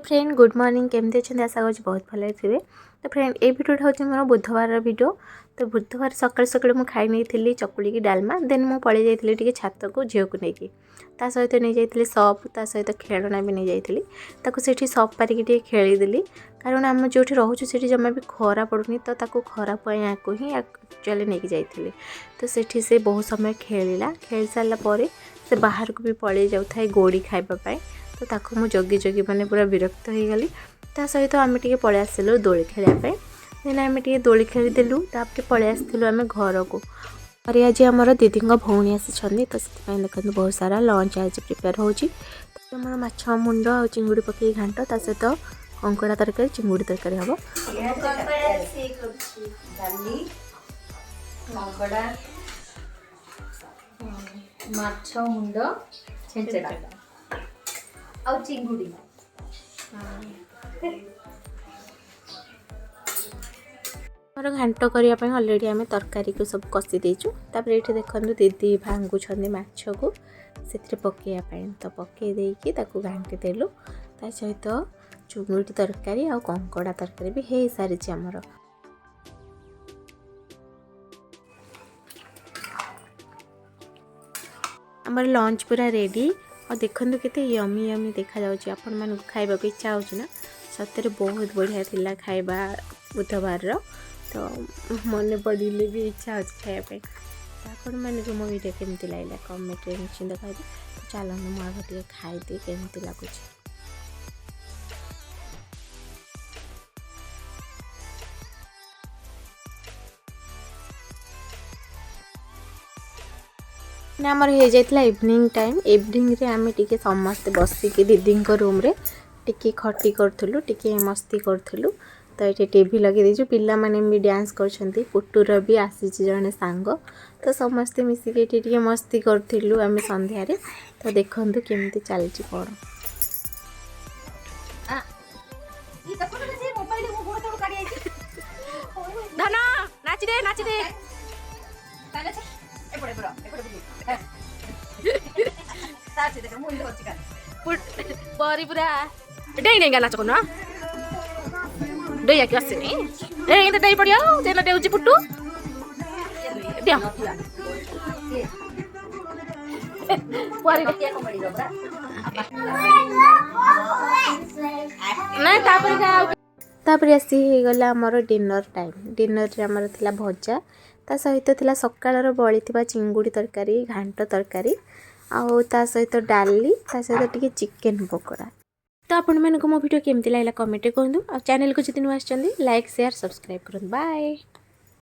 Friend good morning केमती अच्छे आशा कर बहुत भल थे। तो फ्रेंड ये भिडियोटा हूँ मोर बुधवार भिडियो। तो बुधवार सकाल सकाल मुझे खाई नहीं चकुड़ी की डालमा देन मुझे पलि जाइए छात को झील को लेकिन ता सहित नहीं जाइए सप ता सहित खेलना भी नहीं जाइए से सप पारिकी खेलीदेली कारण आम जो रोचे से जमा भी खरा पड़ूनी तो खरा को ही एक्चुअली नहीं जाइए। तो सेठी से बहुत समय खेलिला खेल सारापर से बाहर को भी पलि जाए गोड़ी खाइबापी तो ताको मु जगी जगी मैंने पूरा विरक्त हो गली। ता सहित आम टे पलि आसलु दोली खेलवाई देन आम टे दोली खेलीदेलु तापर पलि आसलु आम घर को। और आज आमर दीदी भौणी आसी तो से देखते बहुत सारा लंच आज प्रिपेयर होमर माछ मुंड आ चिंगुड़ी पकई घाट ता सहित कंकड़ा तरकारी चिंगुड़ी तरकारी हम माछ मुंड छेंचड़ा और चिंगुड़ी मोर घाट करने अलरेडी आम तरकारी को सब कषि देचु। तापर ये देखो दीदी भांगुंट माछ को से पकईवाई तो पकई देकी घाटी देलु ता सहित चुंगुड़ी तरकारी आ कंकड़ा तरकारी भी हो सारी आमर। आमर लंच पूरा रेडी और देखो केते यमी यमी देखा जाउची आपण मान खाइबा को इच्छा होची ना सତରେ बहुत बढ़िया थिला खाइबा बुधवार रो तो मन पड़िले भी इच्छा होची खाइबा पे। आपण मान को मो वीडियो केमती लागला कमेंट रे निश्चित कहबे। चलो मु आगे टिके खाइ दे केमती लागुची। आमर हो जाता इवनिंग टाइम इवनिंग रे आम टे समस्ते बसिकी दीदी रूम रे टिके खटी करूँ टिके मस्ती करूँ। तो ये टीवी लगे दीजिए पिला माने भी डांस कर पुटुर भी आसी जड़े सांग तो समस्ते मिसिकी टे मस्ती करूँ आम संध्यारे। तो देखु केमती चलती कौन परी पूरा डेई डेई नाच करना डेई आके आसेनी ए डेई पड़िया जेना डेउची पुट्टू दिया परी नहीं तापर आसी गला आमर डिनर टाइम डिनर रे आमर थिला भजा ता सहित थिला सकाळर बळी थिबा चिंगुड़ी तरकारी घांट तरकारी आउ ता सहित डाली ता सहित टिके चिकेन पकोड़ा। तो आपण मानको मो वीडियो केमती लागला कमेंट करंतु आ चैनल को जति नु आछंदी लाइक शेयर सब्सक्राइब करंतु बाय।